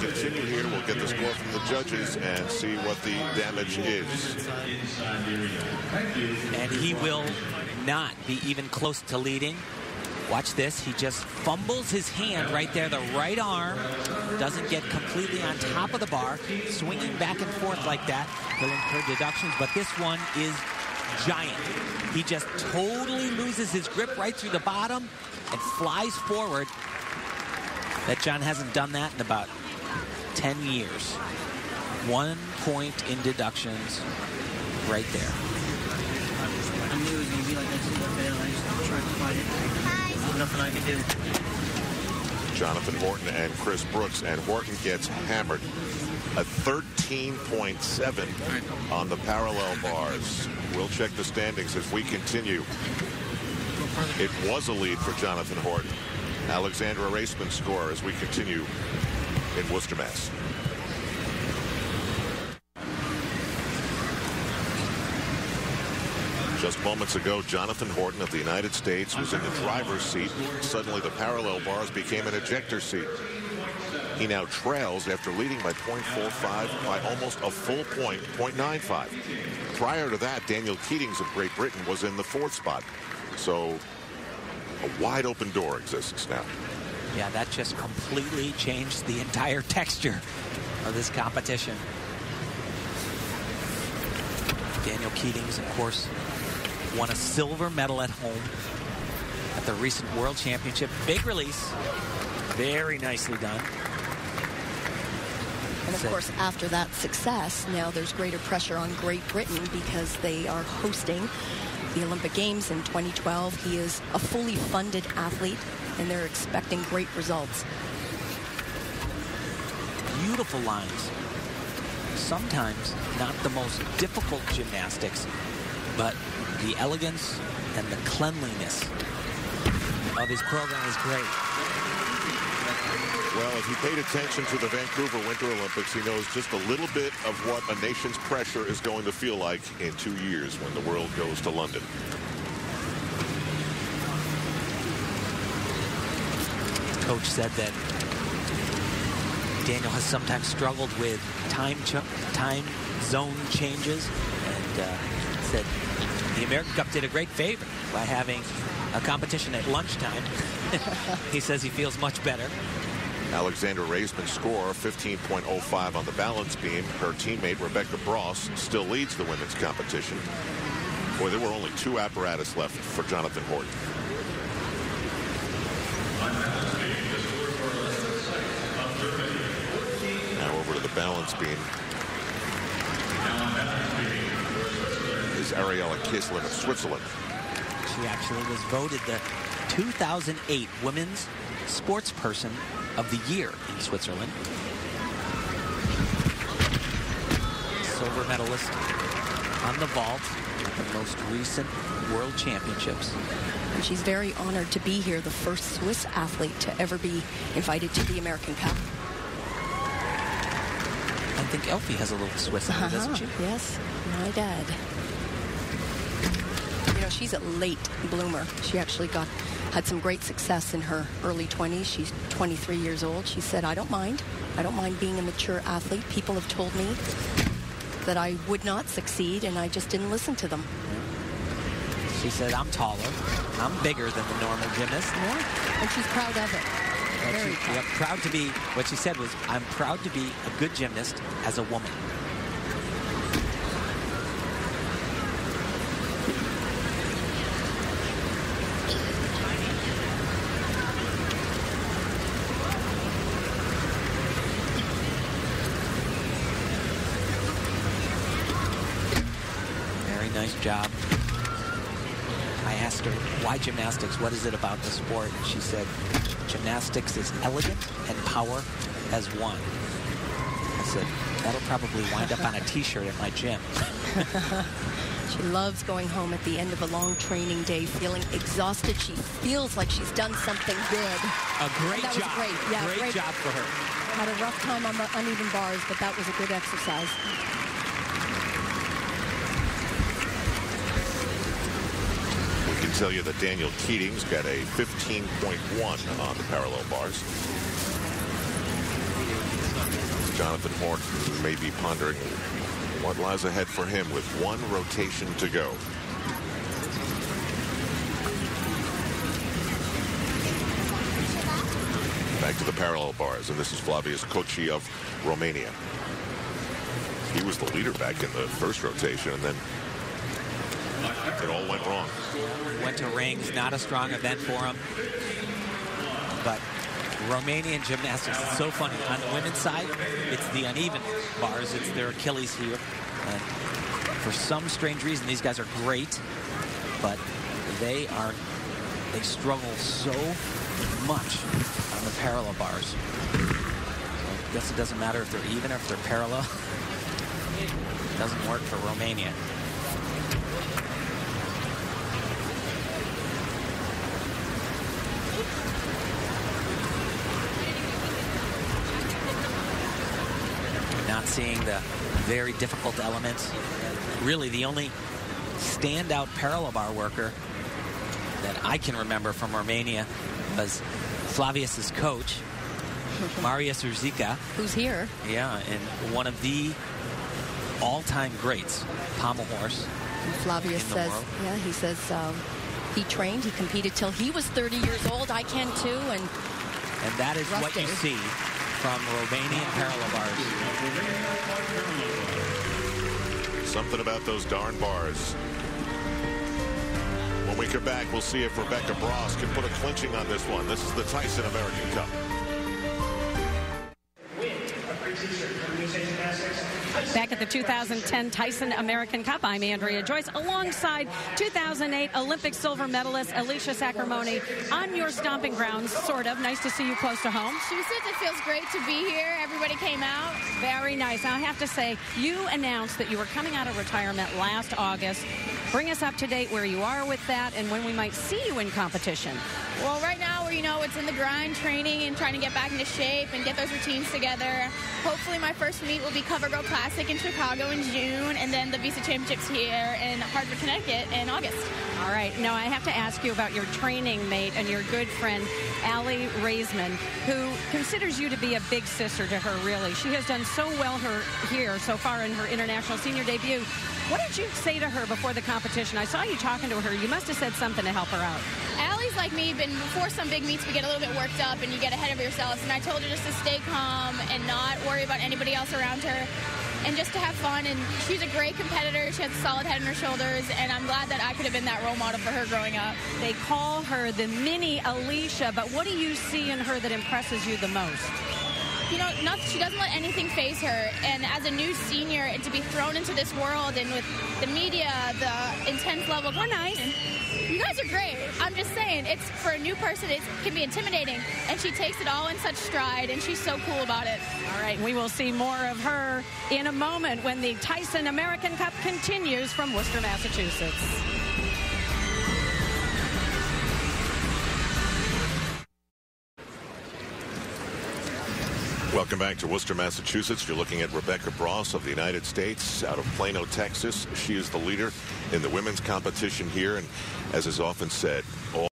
continue here. We'll get the score from the judges and see what the damage is. And he will not be even close to leading. Watch this. He just fumbles his hand right there. The right arm doesn't get completely on top of the bar. Swinging back and forth like that. He'll incur deductions, but this one is giant. He just totally loses his grip right through the bottom and flies forward. That John hasn't done that in about 10 years. 1 point in deductions right there. I knew it was going to be like that too, but I just tried to fight it. There's nothing I can do. Jonathan Horton and Chris Brooks, and Horton gets hammered. A 13.7 on the parallel bars. We'll check the standings as we continue. It was a lead for Jonathan Horton. Alexandra Raceman score as we continue in Worcester, Mass. Just moments ago, Jonathan Horton of the United States was in the driver's seat. Suddenly, the parallel bars became an ejector seat. He now trails after leading by 0.45 by almost a full point, 0.95. Prior to that, Daniel Keatings of Great Britain was in the 4th spot. So a wide open door exists now. Yeah, that just completely changed the entire texture of this competition. Daniel Keatings, of course, won a silver medal at home at the recent World Championship. Big release. Very nicely done. And of course, after that success, now there's greater pressure on Great Britain because they are hosting the Olympic Games in 2012. He is a fully funded athlete, and they're expecting great results. Beautiful lines. Sometimes not the most difficult gymnastics, but the elegance and the cleanliness of his program is great. Well, if he paid attention to the Vancouver Winter Olympics, he knows just a little bit of what a nation's pressure is going to feel like in 2 years when the world goes to London. Coach said that Daniel has sometimes struggled with time zone changes, and said the American Cup did a great favor by having a competition at lunchtime. He says he feels much better. Alexandra Raceman's score, 15.05 on the balance beam. Her teammate, Rebecca Bross, still leads the women's competition. Boy, there were only 2 apparatus left for Jonathan Horton. Now over to the balance beam is Ariella Kislin of Switzerland. She actually was voted the 2008 Women's Sportsperson of the Year in Switzerland. Silver medalist on the vault at the most recent World Championships. And she's very honored to be here, the first Swiss athlete to ever be invited to the American Cup. I think Elfie has a little Swiss in her, doesn't she? Yes, my dad. You know, she's a late bloomer. She actually had some great success in her early 20s. She's 23 years old. She said, I don't mind. I don't mind being a mature athlete. People have told me that I would not succeed, and I just didn't listen to them. She said, I'm taller. I'm bigger than the normal gymnast. Yeah, and she's proud of it. Very proud. Yeah, proud to be, what she said was, I'm proud to be a good gymnast as a woman. Nice job. I asked her, why gymnastics? What is it about the sport? And she said, gymnastics is elegant and power as one. I said, that'll probably wind up on a t-shirt at my gym. She loves going home at the end of a long training day, feeling exhausted. She feels like she's done something good. A great job. Was great. Yeah, great job for her. Had a rough time on the uneven bars, but that was a good exercise. I can tell you that Daniel Keatings got a 15.1 on the parallel bars. Jonathan Horton may be pondering what lies ahead for him with one rotation to go. Back to the parallel bars, and this is Flavius Kochi of Romania. He was the leader back in the first rotation, and then it all went wrong. Went to rings, not a strong event for him. But Romanian gymnastics is so funny. On the women's side, it's the uneven bars. It's their Achilles heel. And for some strange reason, these guys are great, but they struggle so much on the parallel bars. So I guess it doesn't matter if they're even or if they're parallel. It doesn't work for Romania. Not seeing the very difficult elements. Really, the only standout parallel bar worker that I can remember from Romania was Flavius's coach, Marius Urzica. Who's here? Yeah, and one of the all-time greats, pommel horse. And Flavius says, yeah, he says he trained, he competed till he was 30 years old. I can too, and that is what you see from Romanian parallel bars. Something about those darn bars. When we come back, we'll see if Rebecca Bras can put a clinching on this one. This is the Tyson American Cup. Back at the 2010 Tyson American Cup, I'm Andrea Joyce, alongside 2008 Olympic silver medalist Alicia Sacramone on your stomping grounds, sort of. Nice to see you close to home. She says it feels great to be here. Everybody came out. Very nice. Now, I have to say, you announced that you were coming out of retirement last August. Bring us up to date where you are with that and when we might see you in competition. Well, right now, it's in the grind, training and trying to get back into shape and get those routines together. Hopefully, my first meet will be CoverGirl Classic in Chicago in June, and then the Visa Championships here in Hartford, Connecticut in August. All right. Now, I have to ask you about your training mate and your good friend, Aly Raisman, who considers you to be a big sister to her, really. She has done so well here so far in her international senior debut. What did you say to her before the competition? I saw you talking to her. You must have said something to help her out. Aly's like me, but before some big meets, we get a little bit worked up and you get ahead of yourselves. And I told her just to stay calm and not worry about anybody else around her and just to have fun. And she's a great competitor. She has a solid head on her shoulders, and I'm glad that I could have been that role model for her growing up. They call her the mini Alicia, but what do you see in her that impresses you the most? She doesn't let anything faze her. And as a new senior, and to be thrown into this world and with the media, the intense level of competition, you guys are great. I'm just saying, it's for a new person, it can be intimidating. And she takes it all in such stride, and she's so cool about it. All right, we will see more of her in a moment when the Tyson American Cup continues from Worcester, Massachusetts. Welcome back to Worcester, Massachusetts. You're looking at Rebecca Bras of the United States out of Plano, Texas. She is the leader in the women's competition here, and as is often said, all